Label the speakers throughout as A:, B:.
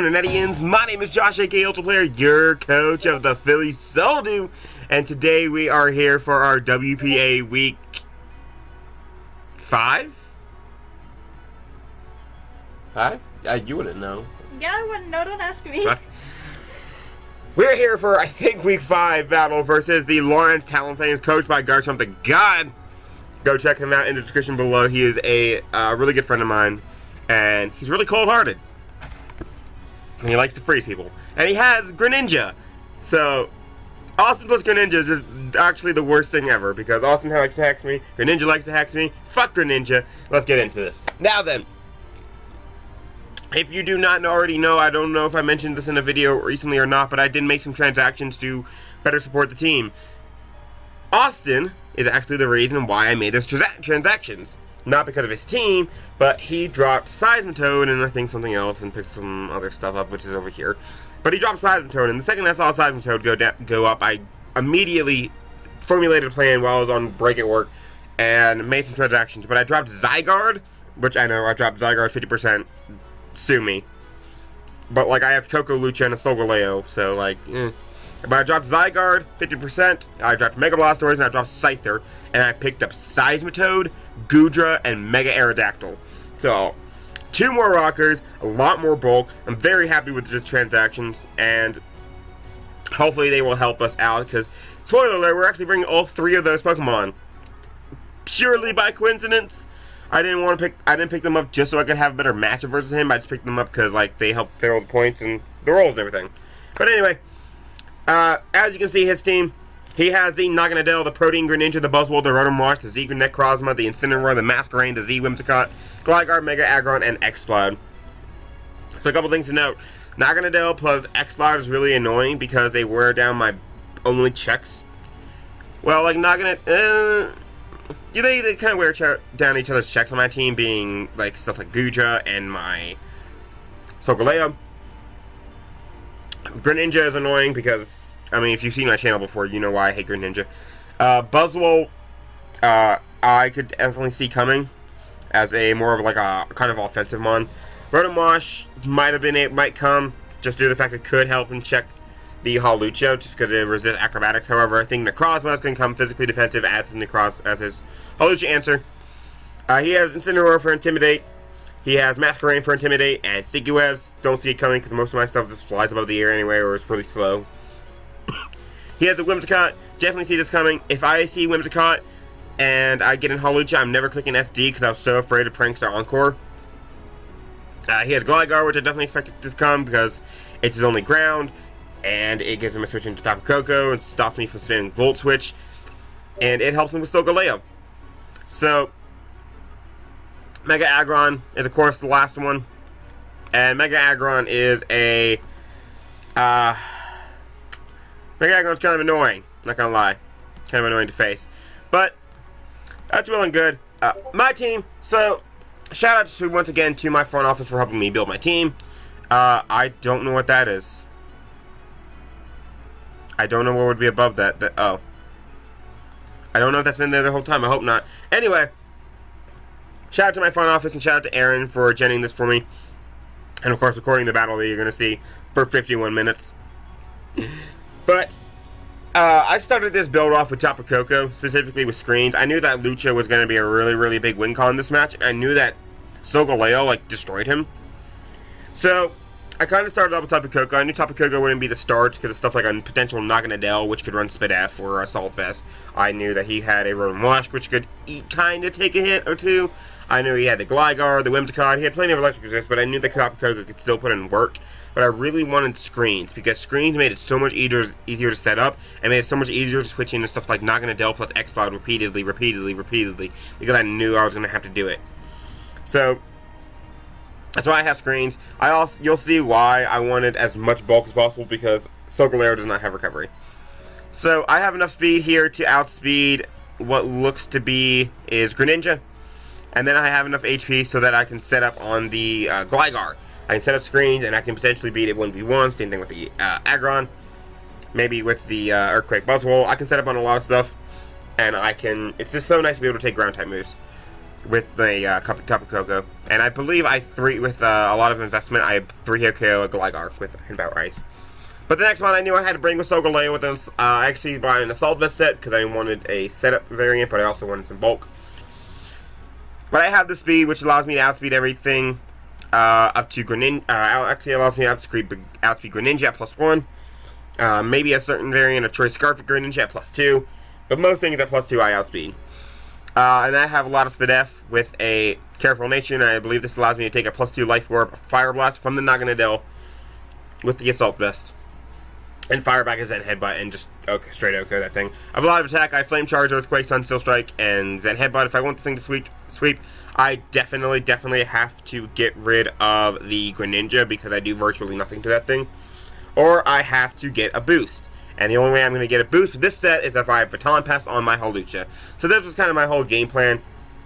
A: Internet-ians? My name is Josh, aka Ultra Player, your coach of the Philly Soldo, and today we are here for our WPA Week 5? 5? You wouldn't know.
B: Yeah, I wouldn't know. Don't ask me.
A: We're here for, I think, Week 5 battle versus the Lawerence Talonflames, coached by Garchomp the God. Go check him out in the description below. He is a really good friend of mine, and he's really cold-hearted. And he likes to freeze people. And he has Greninja. So, Austin plus Greninja is just actually the worst thing ever, because Austin likes to hex me, Greninja likes to hex me. Fuck Greninja. Let's get into this. Now then, if you do not already know, I don't know if I mentioned this in a video recently or not, but I did make some transactions to better support the team. Austin is actually the reason why I made those transactions. Not because of his team, but he dropped Seismitoad and I think something else and picked some other stuff up, which is over here. But he dropped Seismitoad, and the second I saw Seismitoad go up, I immediately formulated a plan while I was on break at work and made some transactions. But I dropped Zygarde, which I know I dropped Zygarde 50%. Sue me. But like I have Coco Lucha and a Solgaleo, so like, But I dropped Zygarde 50%. I dropped Mega Blastoise and I dropped Scyther, and I picked up Seismitoad, Goodra, and Mega Aerodactyl. So, 2 more rockers, a lot more bulk. I'm very happy with the transactions, and hopefully they will help us out, because, spoiler alert, we're actually bringing all 3 of those Pokemon. Purely by coincidence. I didn't pick them up just so I could have a better matchup versus him. I just picked them up because, like, they help throw the points and the rolls and everything. But anyway, as you can see, his team, he has the Naganadel, the Protein Greninja, the Buzzwole, the Rotom-Wash, the Z Necrozma, the Incineroar, the Masquerain, the Z Whimsicott, Gligar, Mega Aggron, and Exploud. So a couple things to note. Naganadel plus Exploud is really annoying because they wear down my only checks. Well, like Naganadel, they kind of wear down each other's checks on my team, being like stuff like Goodra and my Solgaleo. Greninja is annoying because, I mean, if you've seen my channel before, you know why I hate Greninja. Buzzwole, I could definitely see coming as a more of like a kind of offensive mon. Rotom-Wash might come just due to the fact it could help and check the Hawlucha just because it resists acrobatics. However, I think Necrozma is going to come physically defensive as his Hawlucha answer. He has Incineroar for Intimidate. He has Masquerain for Intimidate, and Sticky Webs. Don't see it coming because most of my stuff just flies above the air anyway, or it's really slow. He has the Whimsicott. Definitely see this coming. If I see Whimsicott and I get in Hawlucha, I'm never clicking SD because I was so afraid of Prankster Encore. He has Gligar, which I definitely expected to come because it's his only ground, and it gives him a switch into Tapu Koko and stops me from spamming Volt Switch, and it helps him with Solgaleo. So, Mega Aggron is, of course, the last one. And Mega Aggron is a... Mega Aggron's kind of annoying. Not gonna lie. Kind of annoying to face. But, that's well and good. My team. So, shout out to, once again, to my front office for helping me build my team. I don't know what that is. I don't know what would be above that. Oh. I don't know if that's been there the whole time. I hope not. Anyway, shout out to my front office and shout out to Aaron for genning this for me. And of course, recording the battle that you're going to see for 51 minutes. But, I started this build off with Tapu Koko, specifically with screens. I knew that Lucha was going to be a really, really big win con in this match. And I knew that Solgaleo, like, destroyed him. So, I kind of started off with Tapu Koko. I knew Tapu Koko wouldn't be the start because of stuff like a potential Naganadel, which could run Spit F or Assault Vest. I knew that he had a Rotom-Wash, which could kind of take a hit or two. I knew he had the Gligar, the Whimsicott. He had plenty of electric resist, but I knew that Tapu Koko could still put in work. But I really wanted screens because screens made it so much easier to set up and made it so much easier to switch into stuff like Naganadel plus Exploud repeatedly because I knew I was going to have to do it. So, that's why I have screens. You'll see why I wanted as much bulk as possible because Solgaleo does not have recovery. So I have enough speed here to outspeed what looks to be is Greninja. And then I have enough HP so that I can set up on the Gligar. I can set up screens and I can potentially beat it 1v1. Same thing with the Aggron. Maybe with the Earthquake Buzzwole. I can set up on a lot of stuff. And I can... It's just so nice to be able to take ground type moves. with a cup of cocoa. And I believe I 3, with a lot of investment, I 3-hit KO a Gligar with About Rice. But the next one I knew I had to bring was Solgaleo with them. I actually bought an Assault Vest set because I wanted a setup variant, but I also wanted some bulk. But I have the speed, which allows me to outspeed everything up to Greninja. Actually, allows me to outspeed Greninja at +1. Maybe a certain variant of Choice Scarf at Greninja at +2. But most things at +2 I outspeed. And I have a lot of Speed F with a Careful Nature, and I believe this allows me to take a +2 Life Orb Fire Blast from the Naganadel with the Assault Vest. And fire back a Zen Headbutt and just straight OHKO that thing. I have a lot of attack. I have Flame Charge, Earthquake, Sun Steel Strike, and Zen Headbutt. If I want this thing to sweep, I definitely have to get rid of the Greninja because I do virtually nothing to that thing. Or I have to get a boost. And the only way I'm going to get a boost with this set is if I have Baton Pass on my Hawlucha. So this was kind of my whole game plan.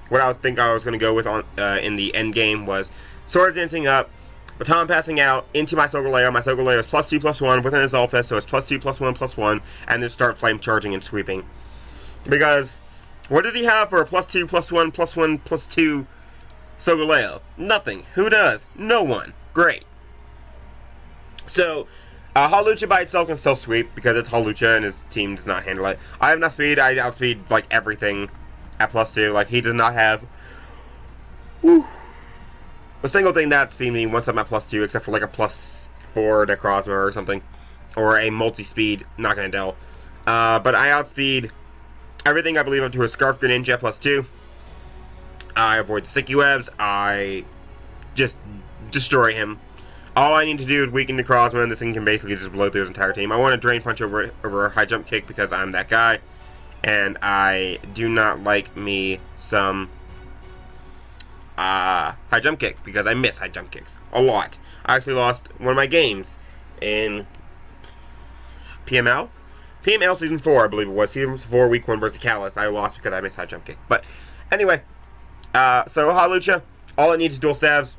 A: What I think I was going to go with in the end game was Swords Dancing up, Baton Passing out into my Solgaleo. My Solgaleo is +2/+1 with an Assault Vest, so it's +2/+1/+1, and then start Flame Charging and sweeping. Because what does he have for a +2/+1/+1/+2 Solgaleo? Nothing. Who does? No one. Great. So Hawlucha by itself can still sweep because it's Hawlucha and his team does not handle it. I have enough speed. I outspeed like everything at +2. Like he does not have a single thing that outspeed me once I'm at +2, except for like a +4 Necrozma or something, or a multi-speed Naganadel. But I outspeed everything I believe up to a Scarf Greninja at +2. I avoid the Sticky Webs. I just destroy him. All I need to do is weaken Necrozma, and this thing can basically just blow through his entire team. I want to Drain Punch over a High Jump Kick because I'm that guy, and I do not like me some High Jump Kicks because I miss High Jump Kicks a lot. I actually lost one of my games in PML Season 4, I believe it was. Season 4, Week 1 versus Callus. I lost because I missed High Jump Kick. But anyway, so Hawlucha, all it needs is dual stabs,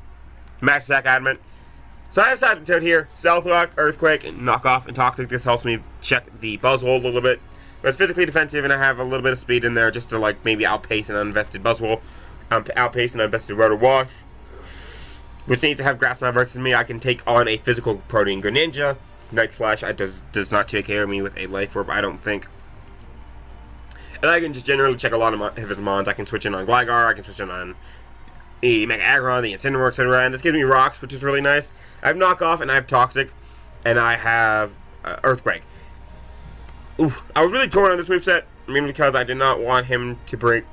A: max attack adamant. So I have Silent Toad here, Stealth Rock, Earthquake, Knock Off, and Toxic. This helps me check the Buzzwole a little bit. But it's physically defensive, and I have a little bit of speed in there just to like maybe outpace an uninvested Buzzwole. Outpace an uninvested Rotor Wash, which needs to have Grass Knot versus me. I can take on a physical Protein Greninja. Night Slash does not take care of me with a Life Orb, I don't think. And I can just generally check a lot of his mons. I can switch in on Gligar, I can switch in on the Mega Aggron, the Incineroar, etc. And this gives me Rocks, which is really nice. I have Knock Off, and I have Toxic, and I have Earthquake. I was really torn on this moveset, mainly because I did not want him to bring...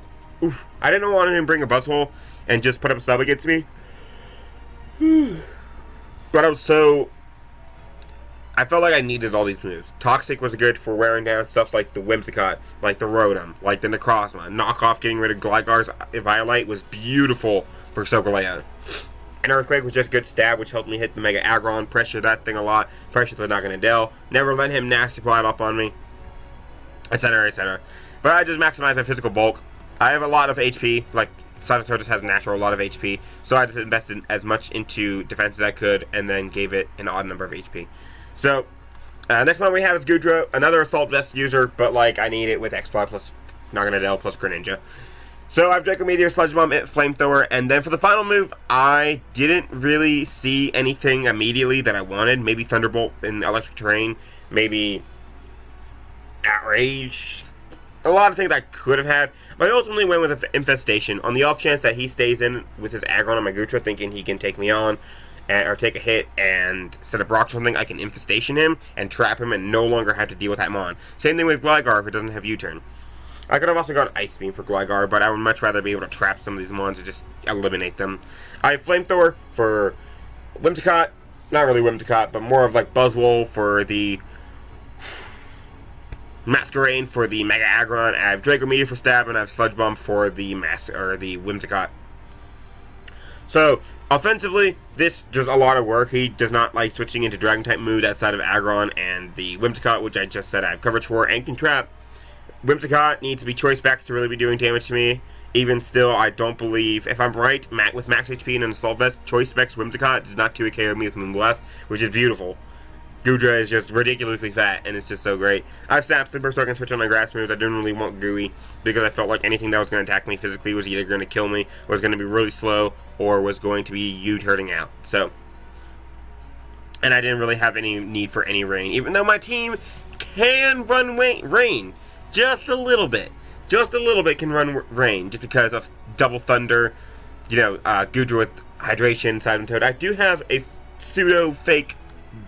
A: I didn't want him to bring a Buzzwole and just put up a sub against me. But I felt like I needed all these moves. Toxic was good for wearing down stuff like the Whimsicott, like the Rotom, like the Necrozma. Knock Off, getting rid of Gligar's Violite was beautiful for Solgaleo. And Earthquake was just good stab, which helped me hit the Mega Aggron, pressure that thing a lot, pressure the Naganadel, never let him nasty plot up on me, etc, etc. But I just maximized my physical bulk. I have a lot of HP, like Silent Toad just has natural a lot of HP, so I just invested as much into defense as I could, and then gave it an odd number of HP. So, next one we have is Goodra, another Assault Vest user, but like I need it with X-Plot plus Naganadel plus Greninja. So I have Draco Meteor, Sludge Bomb, Flamethrower, and then for the final move, I didn't really see anything immediately that I wanted. Maybe Thunderbolt in Electric Terrain, maybe Outrage, a lot of things I could have had. But I ultimately went with Infestation, on the off chance that he stays in with his Aggron on my Goodra, thinking he can take me on, or take a hit and set up rocks or something. I can Infestation him and trap him and no longer have to deal with that Mon. Same thing with Gligar if it doesn't have U-turn. I could have also gone Ice Beam for Gligar, but I would much rather be able to trap some of these Mons and just eliminate them. I have Flamethrower for Whimsicott, not really Whimsicott, but more of like Buzzwole for the Masquerain for the Mega Aggron. I have Draco Meteor for Stab, and I have Sludge Bomb for the Whimsicott. So, offensively, this does a lot of work. He does not like switching into Dragon-type moves outside of Aggron and the Whimsicott, which I just said I have coverage for, and can trap. Whimsicott needs to be Choice Specs to really be doing damage to me. Even still, I don't believe, if I'm right, with max HP and an Assault Vest, Choice Specs Whimsicott does not 2-KO me with Moonblast, which is beautiful. Goodra is just ridiculously fat, and it's just so great. I've snapped Super Stroke and switched on my grass moves. I didn't really want Gooey, because I felt like anything that was going to attack me physically was either going to kill me, was going to be really slow, or was going to be you turning out. So, and I didn't really have any need for any rain, even though my team can run rain. Just a little bit. Just a little bit can run rain, just because of Double Thunder, Goodra with Hydration, Silent Toad. I do have a pseudo-fake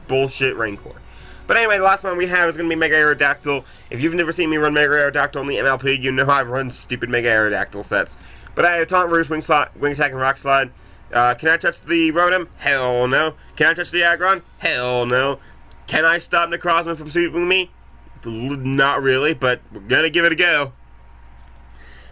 A: bullshit Rain Core. But anyway, the last one we have is going to be Mega Aerodactyl. If you've never seen me run Mega Aerodactyl in the MLP, you know I've run stupid Mega Aerodactyl sets. But I have Taunt, Roost, Wing Attack, and Rock Slide. Can I touch the Rotom? Hell no. Can I touch the Aggron? Hell no. Can I stop Necrozma from sweeping me? Not really, but we're going to give it a go.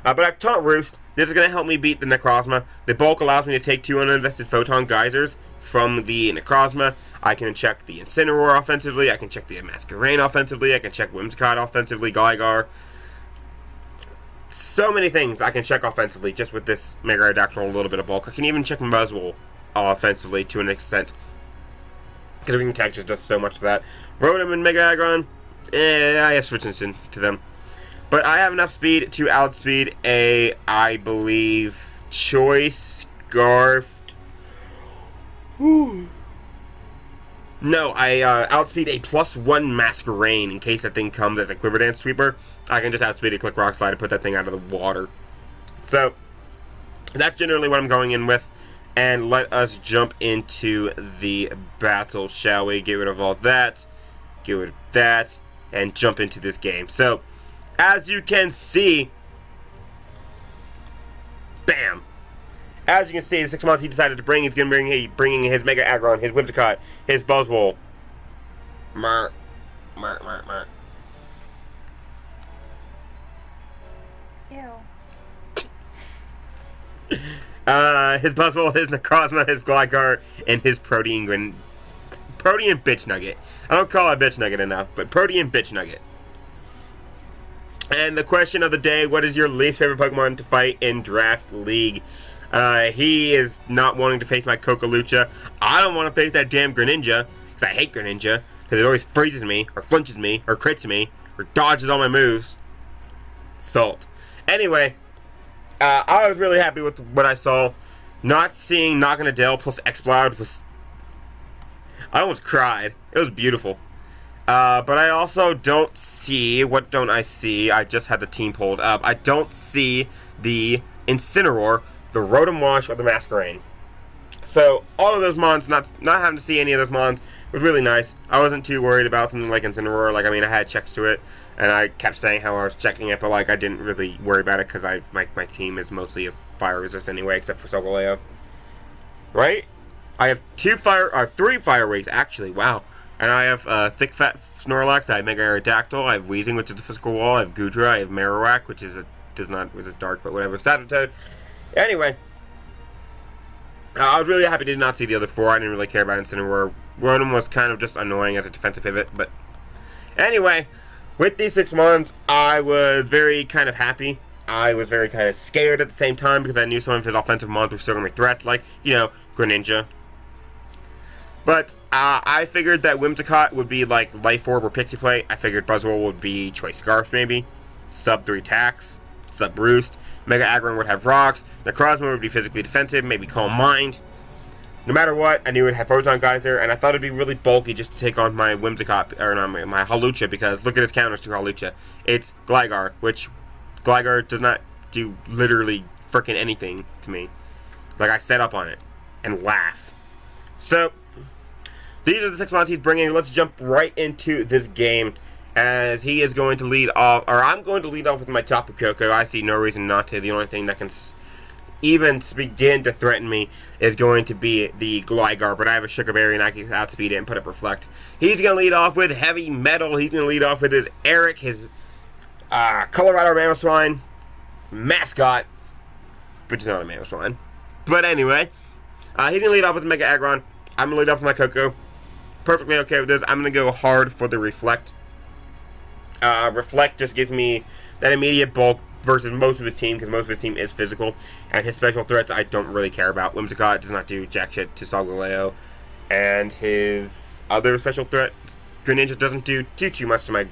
A: But I Taunt Roost. This is going to help me beat the Necrozma. The bulk allows me to take 2 uninvested Photon Geysers from the Necrozma. I can check the Incineroar offensively. I can check the Masquerain offensively. I can check Whimsicott offensively. Gligar. So many things I can check offensively just with this Mega Aerodactyl and a little bit of bulk. I can even check Buzzwole offensively to an extent, because Wing Attack just does so much of that. Rotom and Mega Aggron, I have switched into them. But I have enough speed to outspeed a, I believe, Choice Scarfed. Whew. No, I outspeed a +1 Masquerain in case that thing comes as a Quiver Dance Sweeper. I can just outspeed a Click Rock Slide and put that thing out of the water. So, that's generally what I'm going in with. And let us jump into the battle, shall we? Get rid of all that. Get rid of that. And jump into this game. So, as you can see, bam! As you can see, the 6 months he decided to bring, he's going to be bringing his Mega Aggron, his Whimsicott, his Buzzwole. Mer.
B: Ew.
A: His Buzzwole, his Necrozma, his Gligar, and his Protean Bitch Nugget. I don't call it Bitch Nugget enough, but Protean Bitch Nugget. And the question of the day, what is your least favorite Pokemon to fight in Draft League? He is not wanting to face my Cocalucha. I don't want to face that damn Greninja, because I hate Greninja, because it always freezes me, or flinches me, or crits me, or dodges all my moves. Salt. Anyway, I was really happy with what I saw. Not seeing Naganadel plus Exploud was... I almost cried. It was beautiful. But I also don't see... What don't I see? I just had the team pulled up. I don't see the Incineroar, the Rotom Wash, or the Masquerain. So, all of those mons, not having to see any of those mons, was really nice. I wasn't too worried about something like Incineroar. Like, I mean, I had checks to it, and I kept saying how I was checking it, but, like, I didn't really worry about it, because my team is mostly a fire resist anyway, except for Solgaleo. Right? I have 3 Fire Waves, actually, wow. And I have Thick Fat Snorlax, I have Mega Aerodactyl, I have Weezing, which is the physical wall, I have Goodra, I have Marowak, which is does not resist dark, but whatever, Saturn Toad. Anyway, I was really happy to not see the other 4. I didn't really care about Incineroar. One of them was kind of just annoying as a defensive pivot, but anyway, with these 6 mons, I was very kind of happy. I was very kind of scared at the same time, because I knew some of his offensive mons were still going to be threats, like, Greninja. But I figured that Whimsicott would be like Life Orb or Pixie Plate. I figured Buzzwole would be Choice Scarf maybe. Sub 3 attacks. Sub Roost. Mega Aggron would have Rocks. Necrozma would be physically defensive, maybe Calm Mind. No matter what, I knew it had Photon Geyser, and I thought it'd be really bulky just to take on my Whimsicott, or not, my Hawlucha, because look at his counters to Hawlucha. It's Gligar, which Gligar does not do literally frickin' anything to me. Like, I set up on it and laugh. So, these are the 6 mons he's bringing. Let's jump right into this game, as he is going to lead off, or I'm going to lead off with my Tapu Koko. I see no reason not to. The only thing that can even begin to threaten me is going to be the Gligar, but I have a Sugar Berry and I can outspeed it and put up Reflect. He's going to lead off with Heavy Metal. He's going to lead off with his Eric, his Colorado Mamoswine mascot, which is not a Mamoswine. But anyway, he's going to lead off with Mega Aggron. I'm going to lead off with my Koko. Perfectly okay with this. I'm going to go hard for the Reflect. Reflect just gives me that immediate bulk versus most of his team, because most of his team is physical, and his special threats I don't really care about. Whimsicott does not do jack shit to Solgaleo, and his other special threat Greninja doesn't do too much to my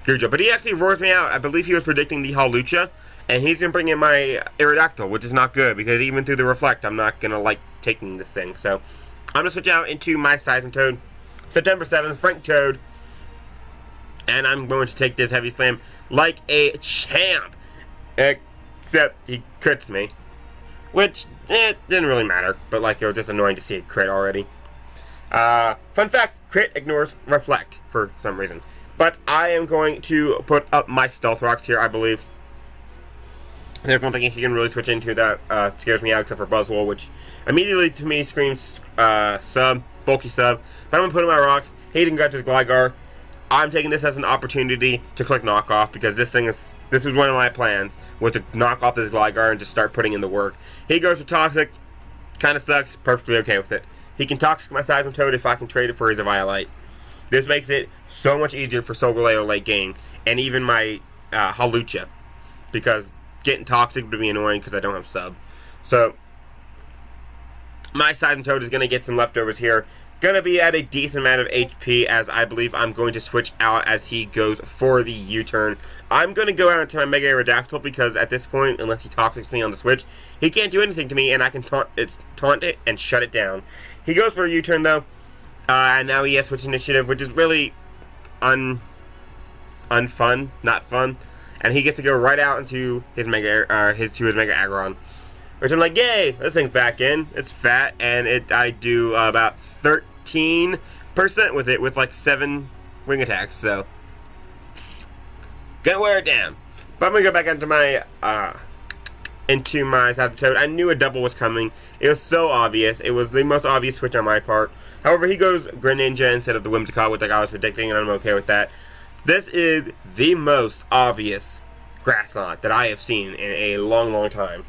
A: Gujo. But he actually roars me out. I believe he was predicting the Hawlucha, and he's going to bring in my Aerodactyl, which is not good, because even through the Reflect, I'm not going to like taking this thing. So I'm going to switch out into my Seismitoad. September 7th, Frank Toad. And I'm going to take this Heavy Slam like a champ. Except he crits me. Which, didn't really matter. But like, it was just annoying to see it crit already. Fun fact, crit ignores Reflect for some reason. But I am going to put up my Stealth Rocks here, I believe. There's one thing he can really switch into that scares me out, except for Buzzwole, which immediately to me screams sub, bulky sub. But I'm going to put in my rocks. Hayden got his Gligar. I'm taking this as an opportunity to click knockoff, because this was one of my plans, was to knock off this Gligar and just start putting in the work. He goes for Toxic. Kind of sucks. Perfectly okay with it. He can Toxic my Seismitoad if I can trade it for his Eviolite. This makes it so much easier for Solgaleo late game, and even my Hawlucha, because getting Toxic would be annoying because I don't have sub. So my Seismitoad is going to get some leftovers here. Going to be at a decent amount of HP, as I believe I'm going to switch out as he goes for the U-turn. I'm going to go out into my Mega Aerodactyl, because at this point, unless he Toxics me on the switch, he can't do anything to me, and I can taunt it and shut it down. He goes for a U-turn though, and now he has Switch Initiative, which is really unfun, not fun. And he gets to go right out into his Mega Aggron. Which I'm like, yay, this thing's back in. It's fat, and I do about 13% with it, with like 7 wing attacks, so gonna wear it down. But I'm gonna go back into my Seismitoad. I knew a double was coming. It was so obvious. It was the most obvious switch on my part. However, he goes Greninja instead of the Whimsicott, which like I was predicting, and I'm okay with that. This is the most obvious Grass Knot that I have seen in a long, long time.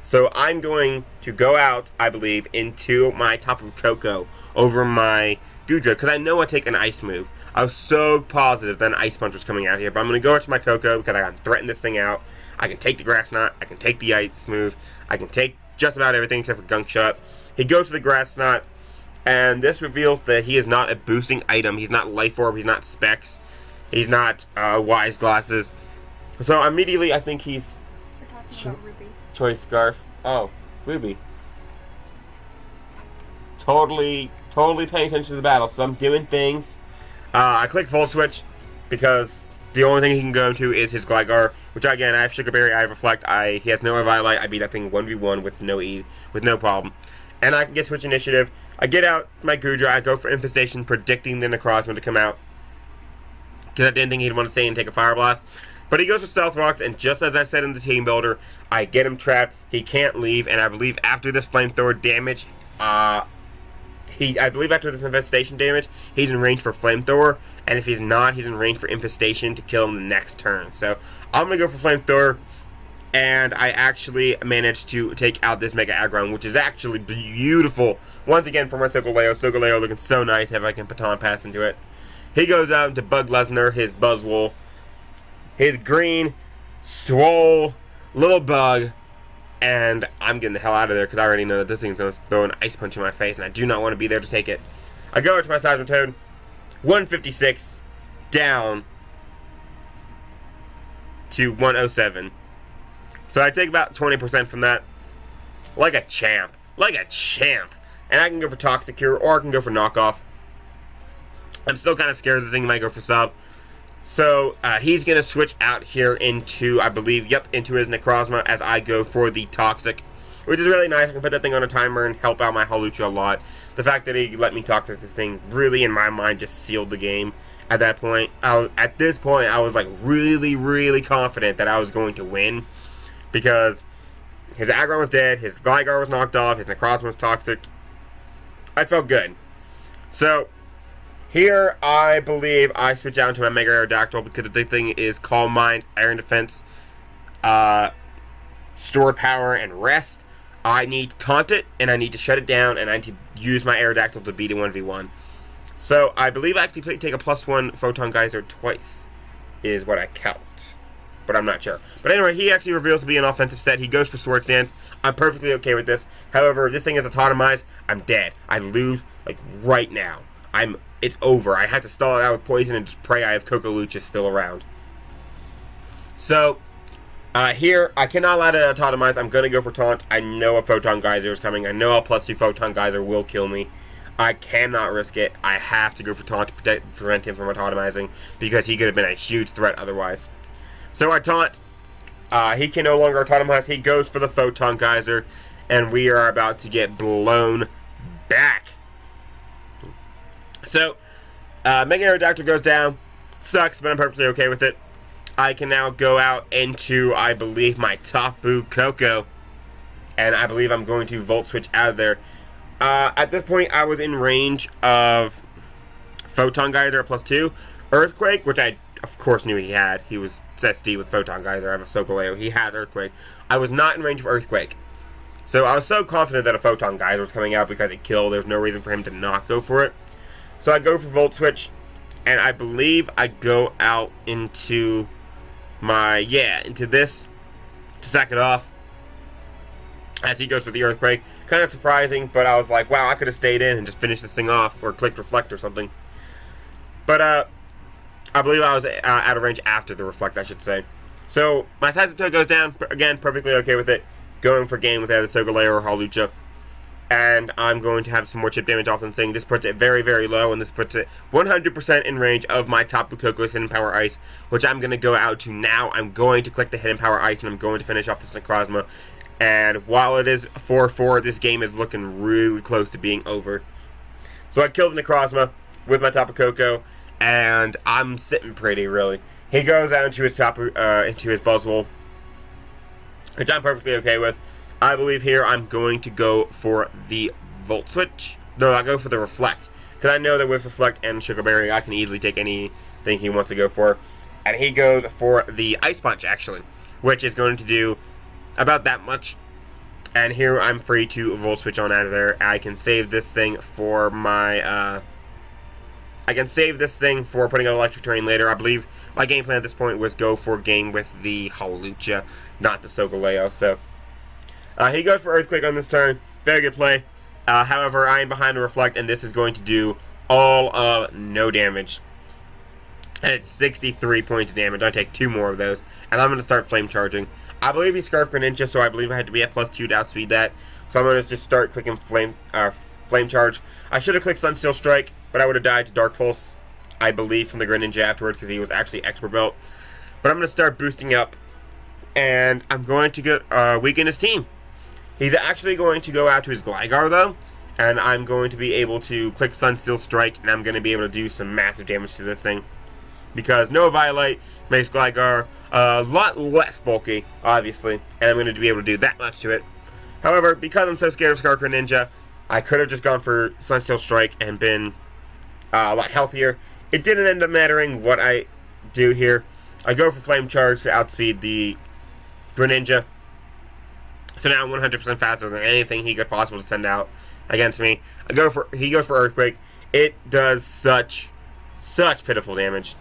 A: So I'm going to go out, I believe, into my Tapu Koko over my Gujo, because I know I take an Ice move. I was so positive that an Ice Punch was coming out here, but I'm going to go into my Koko because I can threaten this thing out. I can take the Grass Knot, I can take the Ice move, I can take just about everything except for Gunk Shot. He goes for the Grass Knot, and this reveals that he is not a boosting item. He's not Life Orb, he's not Specs, he's not Wise Glasses. So immediately I think he's...
B: We're talking about Ruby.
A: Choice Scarf. Oh, Ruby. Totally paying attention to the battle, so I'm doing things. I click Volt Switch because the only thing he can go to is his Gligar, which again, I have Sugar Berry, I have Reflect, he has no Eviolite, I beat that thing 1v1 with no problem. And I can get Switch Initiative. I get out my Gujo, I go for Infestation, predicting the Necrozma to come out, because I didn't think he'd want to stay and take a Fire Blast. But he goes for Stealth Rocks, and just as I said in the Team Builder, I get him trapped. He can't leave, and I believe after this Flamethrower damage, I believe after this Infestation damage, he's in range for Flamethrower, and if he's not, he's in range for Infestation to kill him the next turn. So I'm going to go for Flamethrower, and I actually managed to take out this Mega Aggron, which is actually beautiful. Once again, for my Solgaleo. Solgaleo looking so nice if I can Baton Pass into it. He goes out into Bug Lesnar, his Buzzwole. His green, swole, little bug, and I'm getting the hell out of there because I already know that this thing's going to throw an Ice Punch in my face, and I do not want to be there to take it. I go into my Seismitoad, 156, down to 107. So I take about 20% from that, like a champ, And I can go for Toxic here, or I can go for Knockoff. I'm still kind of scared this thing might go for Sub. So, he's going to switch out here into, I believe, into his Necrozma as I go for the Toxic. Which is really nice. I can put that thing on a timer and help out my Hawlucha a lot. The fact that he let me Toxic this thing really, in my mind, just sealed the game. At that point, at this point, I was like really, really confident that I was going to win. Because his Aggron was dead, his Gligar was knocked off, his Necrozma was Toxic. I felt good. So... here, I believe I switch out into my Mega Aerodactyl because the thing is Calm Mind, Iron Defense, Stored Power, and Rest. I need to taunt it, and I need to shut it down, and I need to use my Aerodactyl to beat it 1v1. So, I believe I actually take a +1 Photon Geyser twice, is what I count. But I'm not sure. But anyway, he actually reveals to be an offensive set. He goes for Swords Dance. I'm perfectly okay with this. However, if this thing is autotomized, I'm dead. I lose, like, right now. I'm it's over. I had to stall it out with poison and just pray I have Coco Lucha still around. So, here, I cannot allow it to autotomize. I'm going to go for taunt. I know a Photon Geyser is coming. I know a +2 Photon Geyser will kill me. I cannot risk it. I have to go for taunt to prevent him from autotomizing, because he could have been a huge threat otherwise. So I taunt. He can no longer autotomize. He goes for the Photon Geyser, and we are about to get blown back. So, Mega Aerodactyl goes down. Sucks, but I'm perfectly okay with it. I can now go out into, I believe, my Tapu Koko. And I believe I'm going to Volt Switch out of there. At this point, I was in range of Photon Geyser at +2. Earthquake, which I, of course, knew he had. He was SD with Photon Geyser. I have a Solgaleo. He has Earthquake. I was not in range of Earthquake. So I was so confident that a Photon Geyser was coming out because it killed. There's no reason for him to not go for it. So I go for Volt Switch. And I believe I go out into into this to sack it off as he goes for the Earthquake. Kind of surprising, but I was like, wow, I could have stayed in and just finished this thing off, or clicked Reflect or something. But I believe I was out of range after the Reflect, I should say. So my Sasapto goes down, again, perfectly okay with it, going for game with either Solgaleo or Hawlucha. And I'm going to have some more chip damage off this thing. This puts it very, very low, and this puts it 100% in range of my Tapu Koko's Hidden Power Ice, which I'm going to go out to now. I'm going to click the Hidden Power Ice, and I'm going to finish off this Necrozma. And while it is 4-4, this game is looking really close to being over. So I killed the Necrozma with my Tapu Koko, and I'm sitting pretty, really. He goes out into his Buzzwole, which I'm perfectly okay with. I believe here I'm going to go for the Volt Switch. No, I'll go for the Reflect. Because I know that with Reflect and Sugar Berry, I can easily take anything he wants to go for. And he goes for the Ice Punch, actually, which is going to do about that much. And here I'm free to Volt Switch on out of there. I can save this thing for my... I can save this thing for putting out Electric Terrain later. I believe my game plan at this point was go for game with the Hawlucha, not the Solgaleo. So... he goes for Earthquake on this turn. Very good play. However, I am behind the Reflect, and this is going to do all of no damage. And it's 63 points of damage. I take 2 more of those, and I'm going to start Flame Charging. I believe he Scarf Greninja, so I believe I had to be at +2 to outspeed that. So I'm going to just start clicking Flame Charge. I should have clicked Sunsteel Strike, but I would have died to Dark Pulse, I believe, from the Greninja afterwards, because he was actually Expert Belt. But I'm going to start boosting up, and I'm going to get weaken his team. He's actually going to go out to his Gligar, though, and I'm going to be able to click Sunsteel Strike, and I'm going to be able to do some massive damage to this thing. Because Nova Violet makes Gligar a lot less bulky, obviously, and I'm going to be able to do that much to it. However, because I'm so scared of Scarf Greninja, I could have just gone for Sunsteel Strike and been a lot healthier. It didn't end up mattering what I do here. I go for Flame Charge to outspeed the Greninja. So now I'm 100% faster than anything he could possibly send out against me. He goes for Earthquake. It does such pitiful damage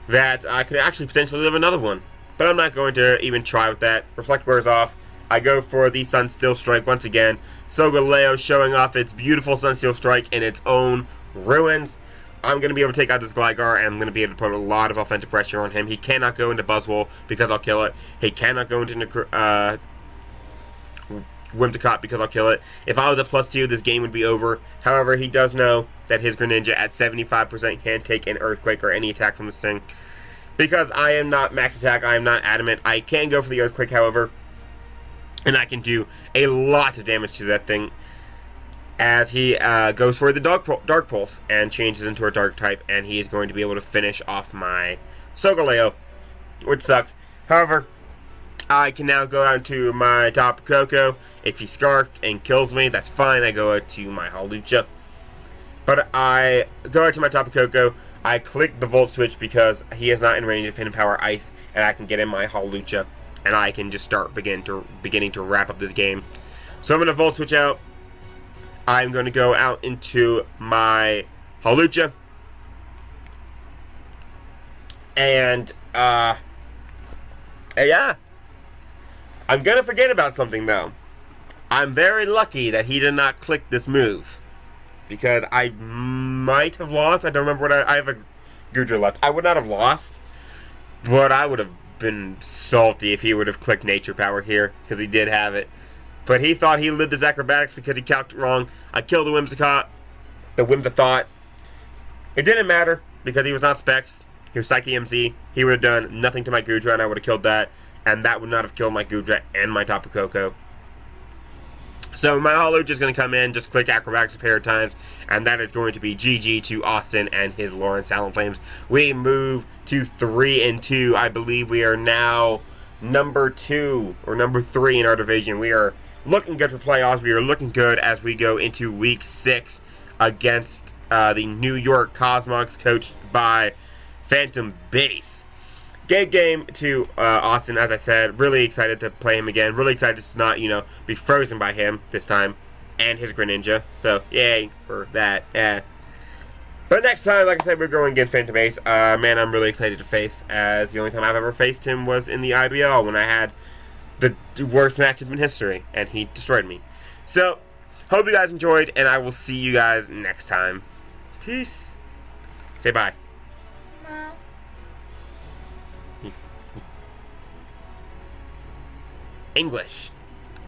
A: that I could actually potentially live another one. But I'm not going to even try with that. Reflect wears off. I go for the Sunsteel Strike once again. Solgaleo showing off its beautiful Sunsteel Strike in its own ruins. I'm going to be able to take out this Gligar, and I'm going to be able to put a lot of offensive pressure on him. He cannot go into Buzzwole because I'll kill it. He cannot go into Whimsicott because I'll kill it. If I was a +2, this game would be over. However, he does know that his Greninja at 75% can't take an Earthquake or any attack from this thing. Because I am not max attack, I am not adamant. I can go for the Earthquake, however, and I can do a lot of damage to that thing as he goes for the Dark Pulse and changes into a Dark type, and he is going to be able to finish off my Solgaleo, which sucks. However, I can now go out to my Tapu Koko. If he Scarfed and kills me, that's fine. I go out to my Hawlucha. But I go out to my Tapu Koko. I click the Volt Switch because he is not in range of Hidden Power Ice, and I can get in my Hawlucha, and I can just start beginning to wrap up this game. So I'm going to Volt Switch out. I'm going to go out into my Hawlucha. And, yeah. I'm going to forget about something, though. I'm very lucky that he did not click this move, because I might have lost. I don't remember what I have a Gudra left. I would not have lost, but I would have been salty if he would have clicked Nature Power here, because he did have it. But he thought he lived his acrobatics because he calced it wrong. I killed the Whimsicott. It didn't matter because he was not Specs. He was Psyche MC. He would have done nothing to my Gudra and I would have killed that. And that would not have killed my Gudra and my Tapu Koko. So my Hollow just going to come in, just click Acrobatics a pair of times, and that is going to be GG to Austin and his Lawerence Talonflames. We move to 3-2. I believe we are now number 2 or number 3 in our division. We are looking good for playoffs. We are looking good as we go into week 6 against the New York Cosmox, coached by Phantom Base. Great game to Austin, as I said. Really excited to play him again. Really excited to not, be frozen by him this time. And his Greninja. So, yay for that. Yeah. But next time, like I said, we're going against Phantom Base. Man, I'm really excited to face, as the only time I've ever faced him was in the IBL when I had the worst matchup in history. And he destroyed me. So, hope you guys enjoyed, and I will see you guys next time. Peace. Say bye. English.